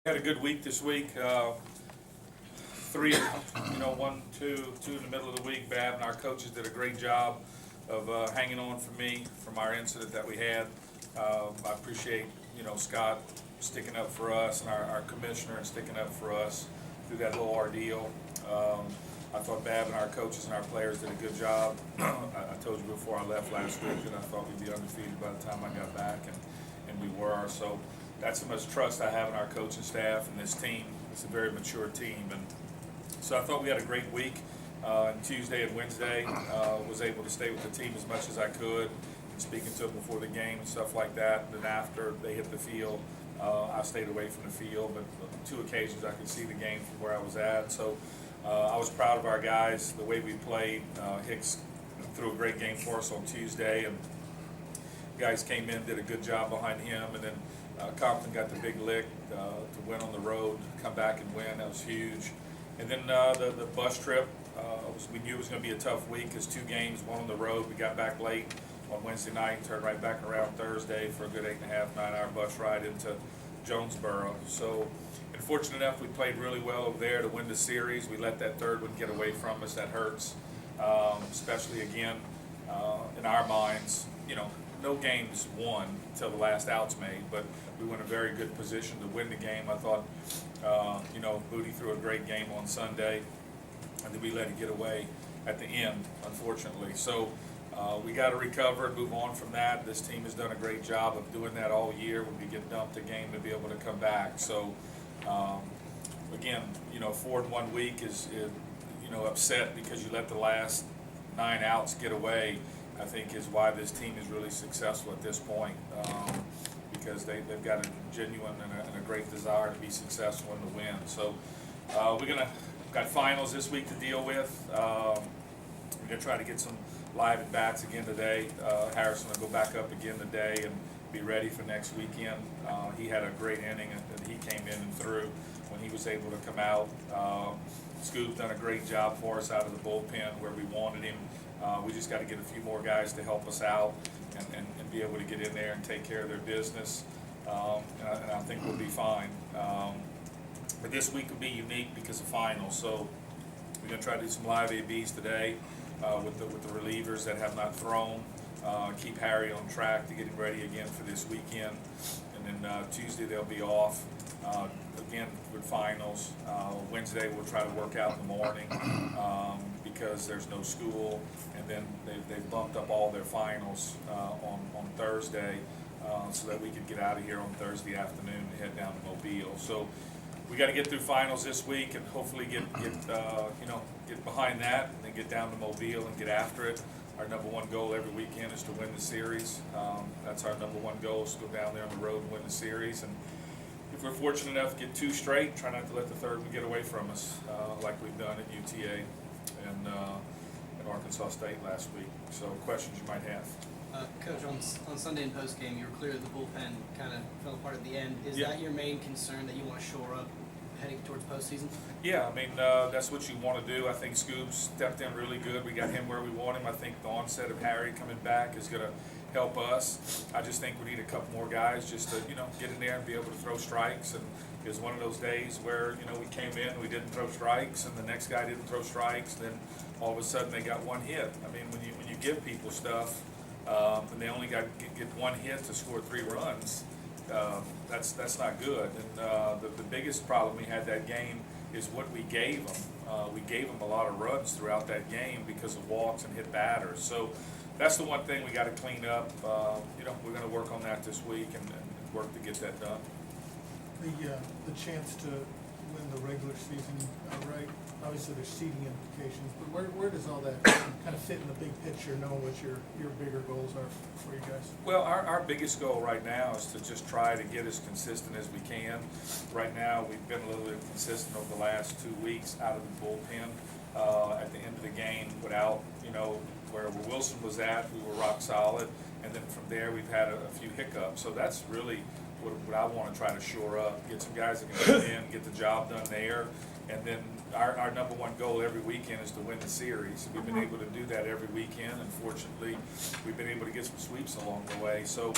Had a good week this week. Three, two in the middle of the week. Bab and our coaches did a great job of hanging on for me from our incident that we had. I appreciate, Scott sticking up for us and our commissioner and sticking up for us through that whole ordeal. I thought Bab and our coaches and our players did a good job. I told you before I left last week that I thought we'd be undefeated by the time I got back, and we were. So that's how much trust I have in our coaching staff and this team. It's a very mature team, and so I thought we had a great week. And Tuesday and Wednesday, was able to stay with the team as much as I could, and speaking to them before the game and stuff like that. And then after they hit the field, I stayed away from the field, but on 2 occasions I could see the game from where I was at. So I was proud of our guys, the way we played. Hicks threw a great game for us on Tuesday, and guys came in, did a good job behind him, and then Compton got the big lick to win on the road, come back and win. That was huge. And then the bus trip, we knew it was going to be a tough week because 2 games, one on the road. We got back late on Wednesday night, turned right back around Thursday for a good 8.5, 9-hour bus ride into Jonesboro. So, and fortunate enough, we played really well over there to win the series. We let that third one get away from us. That hurts, especially again in our minds. No games won until the last out's made, but we were in a very good position to win the game. I thought, Booty threw a great game on Sunday, and then we let it get away at the end, unfortunately. So we got to recover and move on from that. This team has done a great job of doing that all year. When we get dumped a game, to be able to come back. So again, 4 in 1 week is upset because you let the last 9 outs get away. I think is why this team is really successful at this point, because they've got a genuine and a great desire to be successful and to win. So we've got finals this week to deal with. We're going to try to get some live at bats again today. Harrison will go back up again today and be ready for next weekend. He had a great inning that he came in and threw when he was able to come out. Scoop's done a great job for us out of the bullpen where we wanted him. We just got to get a few more guys to help us out and be able to get in there and take care of their business. And I think we'll be fine. But this week will be unique because of finals. So we're going to try to do some live ABs today with the relievers that have not thrown. Keep Harry on track to get him ready again for this weekend. And then Tuesday they'll be off. Again with finals. Wednesday we'll try to work out in the morning because there's no school, and then they've bumped up all their finals on Thursday so that we could get out of here on Thursday afternoon and head down to Mobile. So we got to get through finals this week and hopefully get behind that and then get down to Mobile and get after it. Our number 1 goal every weekend is to win the series. That's our number 1 goal, is to go down there on the road and win the series. And if we're fortunate enough to get 2 straight, try not to let the third one get away from us, like we've done at UTA and Arkansas State last week. So questions you might have. Coach, on Sunday in postgame, you were clear that the bullpen kind of fell apart at the end. Is that your main concern, that you want to shore up heading towards postseason? Yeah, I mean, that's what you want to do. I think Scoop stepped in really good. We got him where we want him. I think the onset of Harry coming back is going to help us. I just think we need a couple more guys just to, get in there and be able to throw strikes. And it was one of those days where, we came in, we didn't throw strikes, and the next guy didn't throw strikes. Then all of a sudden they got 1 hit. I mean, when you give people stuff and they only get 1 hit to score 3 runs, that's not good. And the biggest problem we had that game is what we gave them. We gave them a lot of runs throughout that game because of walks and hit batters. So that's the one thing we got to clean up. We're going to work on that this week and work to get that done. The chance to win the regular season outright, obviously there's seeding implications, but where does all that kind of fit in the big picture, knowing what your bigger goals are for you guys? Well, our biggest goal right now is to just try to get as consistent as we can. Right now, we've been a little bit consistent over the last 2 weeks out of the bullpen. At the end of the game, without, where Wilson was at, we were rock solid. And then from there, we've had a few hiccups. So that's really what I want to try to shore up, get some guys that can come in, get the job done there. And then our number 1 goal every weekend is to win the series. We've been able to do that every weekend, and fortunately, we've been able to get some sweeps along the way. So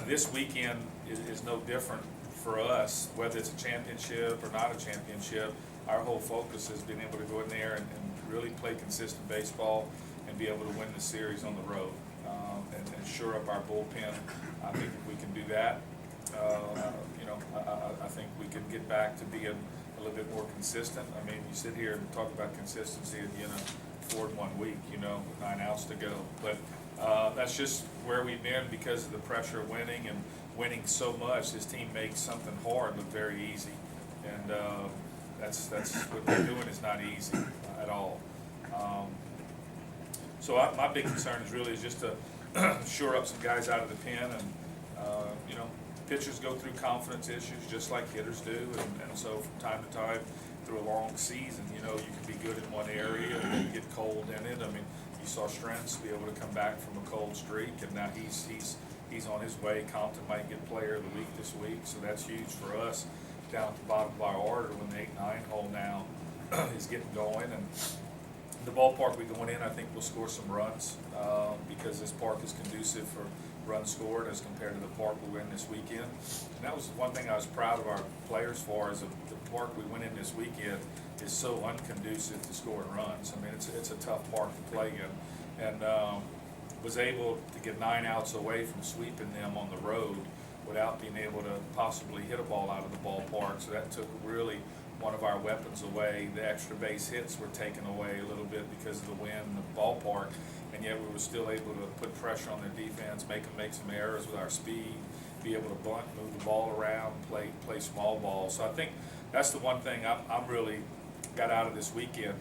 this weekend is no different for us, whether it's a championship or not a championship, our whole focus is being able to go in there and really play consistent baseball and be able to win the series on the road, and shore up our bullpen. I think if we can do that, I think we can get back to being a little bit more consistent. I mean, you sit here and talk about consistency at the end of 4 in 1 week, with 9 outs to go. But that's just where we've been because of the pressure of winning and winning so much. This team makes something hard look very easy, and that's what they're doing is not easy at all. So my big concern is really just to shore up some guys out of the pen, and pitchers go through confidence issues just like hitters do, and so from time to time through a long season, you can be good in one area and then get cold in it. I mean, you saw Strentz be able to come back from a cold streak, and now he's on his way. Compton might get player of the week this week, so that's huge for us down at the bottom of our order when the 8-9 hole now is getting going. And the ballpark we going in, I think we'll score some runs because this park is conducive for runs scored as compared to the park we went in this weekend. And that was one thing I was proud of our players for, is the park we went in this weekend is so unconducive to scoring runs. I mean, it's a tough park to play in, and was able to get 9 outs away from sweeping them on the road without being able to possibly hit a ball out of the ballpark. So that took really one of our weapons away. The extra base hits were taken away a little bit because of the wind in the ballpark, and yet we were still able to put pressure on their defense, make them make some errors with our speed, be able to bunt, move the ball around, play small ball. So I think that's the one thing I'm really got out of this weekend,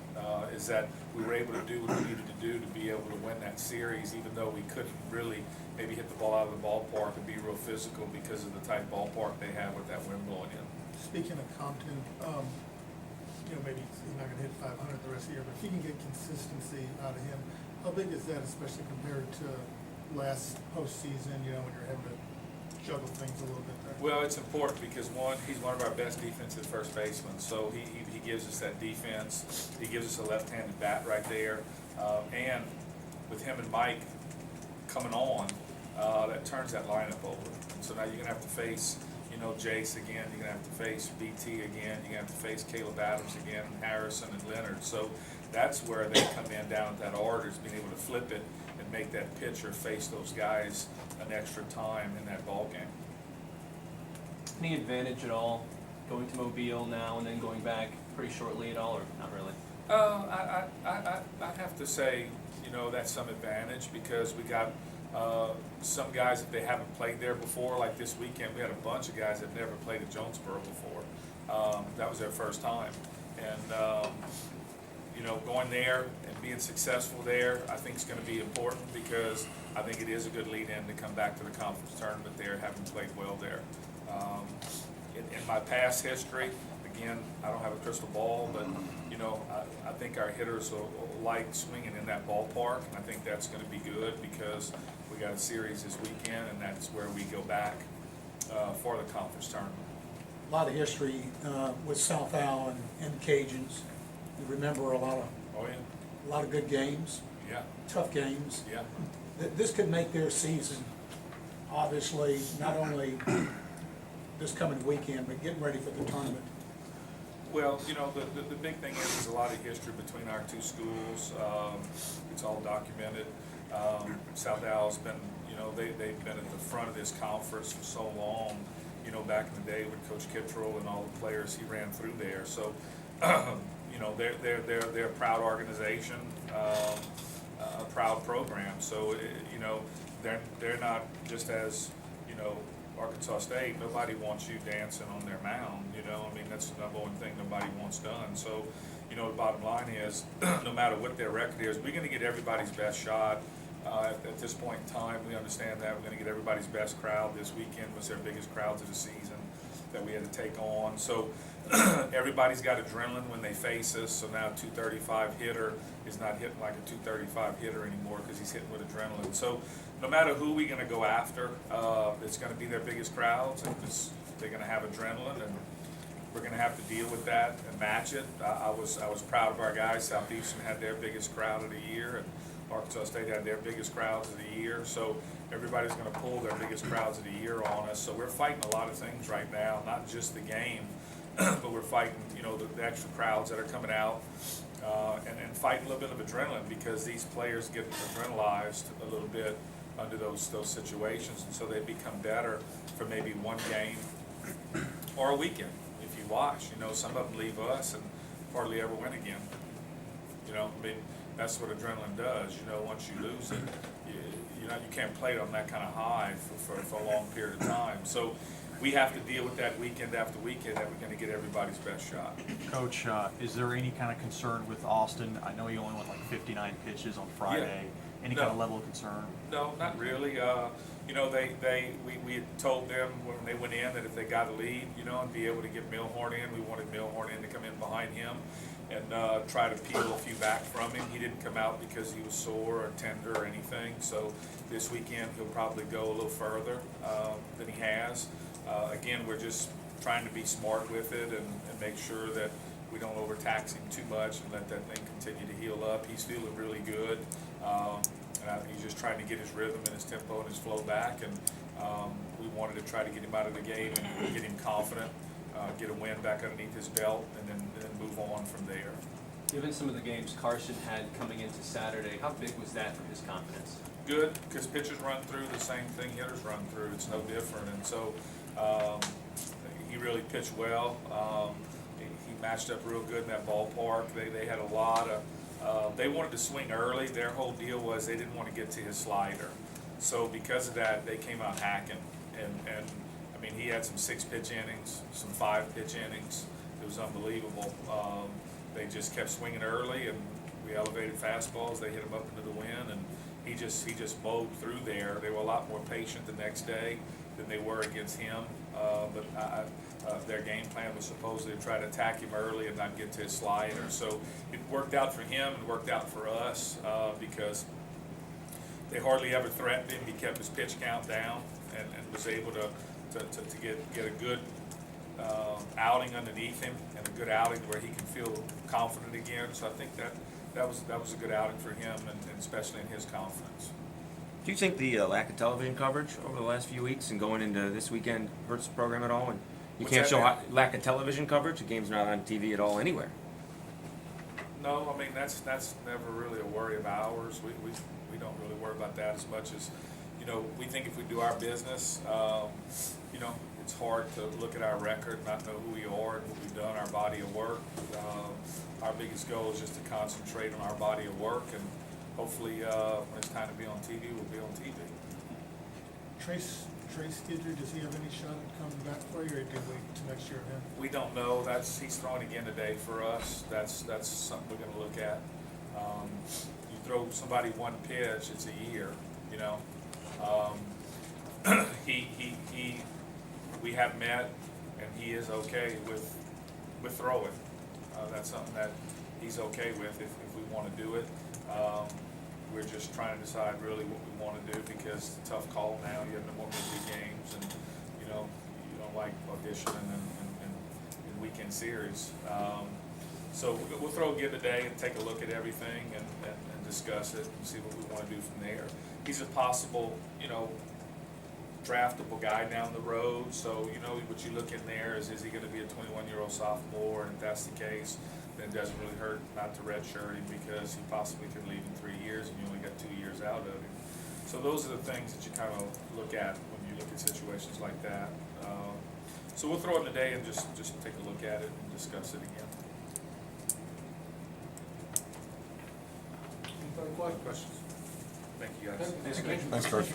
is that we were able to do what we needed to do to be able to win that series, even though we couldn't really maybe hit the ball out of the ballpark and be real physical because of the type ballpark they have with that wind blowing in. Speaking of Compton, maybe he's not gonna hit 500 the rest of the year, but if you can get consistency out of him, how big is that, especially compared to last postseason, when you're having to juggle things a little bit there? Well, it's important because he's one of our best defensive first basemen, so he gives us that defense. He gives us a left-handed bat right there, and with him and Mike coming on, that turns that lineup over. So now you're gonna have to face, Jace again. You're gonna have to face BT again. You're gonna have to face Caleb Adams again, and Harrison and Leonard. So that's where they come in down at that order, is being able to flip it and make that pitcher face those guys an extra time in that ball game. Any advantage at all going to Mobile now and then going back pretty shortly at all, or not really? I have to say, that's some advantage because we got some guys, if they haven't played there before, like this weekend, we had a bunch of guys that never played at Jonesboro before. That was their first time. And, going there and being successful there, I think is going to be important because I think it is a good lead-in to come back to the conference tournament there, having played well there. In my past history, again, I don't have a crystal ball, but I think our hitters will like swinging in that ballpark, and I think that's going to be good because we got a series this weekend, and that's where we go back for the conference tournament. A lot of history with South Al and the Cajuns. You remember a lot of good games, Yeah, tough games. yeah. This could make their season, obviously, not only this coming weekend, but getting ready for the tournament. Well, the big thing is there's a lot of history between our two schools. It's all documented. South Al's been, they've been at the front of this conference for so long, back in the day with Coach Kittrell and all the players he ran through there. So, they're a proud organization, a proud program. So, they're not just as, Arkansas State, nobody wants you dancing on their mound, that's the number one thing nobody wants done. So, the bottom line is, no matter what their record is, we're gonna get everybody's best shot. At this point in time, we understand that. We're gonna get everybody's best crowd. This weekend was their biggest crowds of the season that we had to take on. So, everybody's got adrenaline when they face us. So now 235 hitter is not hitting like a 235 hitter anymore because he's hitting with adrenaline. So no matter who we're going to go after, it's going to be their biggest crowds, and they're going to have adrenaline, and we're going to have to deal with that and match it. I was proud of our guys. Southeastern had their biggest crowd of the year, and Arkansas State had their biggest crowds of the year. So everybody's gonna pull their biggest crowds of the year on us. So we're fighting a lot of things right now, not just the game, but we're fighting, you know, the extra crowds that are coming out, and fighting a little bit of adrenaline, because these players get adrenalized a little bit under those situations, and so they become better for maybe one game or a weekend. If you watch, you know, some of them leave us and hardly ever win again. You know, I mean, that's what adrenaline does. You know, once you lose it, you know, you can't play it on that kind of high for a long period of time. So we have to deal with that weekend after weekend, that we're going to get everybody's best shot. Coach, is there any kind of concern with Austin? I know he only went like 59 pitches on Friday. Any No. kind of level of concern? No, not really. You know, we had told them when they went in that if they got a lead, you know, and be able to get Milhorn in, we wanted Milhorn in to come in behind him and try to peel a few back from him. He didn't come out because he was sore or tender or anything. So this weekend he'll probably go a little further than he has. Again, we're just trying to be smart with it and make sure that we don't overtax him too much and let that thing continue to heal up. He's feeling really good. He's just trying to get his rhythm and his tempo and his flow back, and we wanted to try to get him out of the game and get him confident, get a win back underneath his belt, and then move on from there. Given some of the games Carson had coming into Saturday, how big was that for his confidence? Good, because pitchers run through the same thing hitters run through. It's no different, and so he really pitched well. He matched up real good in that ballpark. They had a lot of they wanted to swing early. Their whole deal was they didn't want to get to his slider. So because of that, they came out hacking. And I mean, he had some 6-pitch innings, some 5-pitch innings. It was unbelievable. They just kept swinging early, and we elevated fastballs. They hit him up into the wind, and he just mowed through there. They were a lot more patient the next day than they were against him. But their game plan was supposedly to try to attack him early and not get to his slider. So it worked out for him and worked out for us because they hardly ever threatened him. He kept his pitch count down and was able to get a good outing underneath him and a good outing where he can feel confident again. So I think that was a good outing for him and especially in his confidence. Do you think the lack of television coverage over the last few weeks and going into this weekend hurts the program at all? And you What's can't that show mean? lack of television coverage. The game's not on TV at all anywhere. No, I mean that's never really a worry of ours. We don't really worry about that as much as, you know, we think if we do our business, you know, it's hard to look at our record, not know who we are and what we've done, our body of work. Our biggest goal is just to concentrate on our body of work, and hopefully when it's time to be on TV, we'll be on TV. Trace Skidger, does he have any shot at coming back for you, or do you wait until next year of him? We don't know. He's throwing again today for us. That's something we're going to look at. You throw somebody one pitch, it's a year. You know, we have met, and he is okay with throwing. That's something that he's okay with if we want to do it. We're just trying to decide really what we want to do because it's a tough call now. You have no more big games, and you know you don't like auditioning and weekend series. So we'll throw again today and take a look at everything and discuss it and see what we want to do from there. He's a possible, you know, draftable guy down the road. So you know what you look in there is he going to be a 21-year-old sophomore? And if that's the case, then it doesn't really hurt not to redshirt him because he possibly could leave in 3 years and you only got 2 years out of him. So those are the things that you kind of look at when you look at situations like that. So we'll throw it in today and just take a look at it and discuss it again. Any further questions? Thank you guys. Thanks, Coach.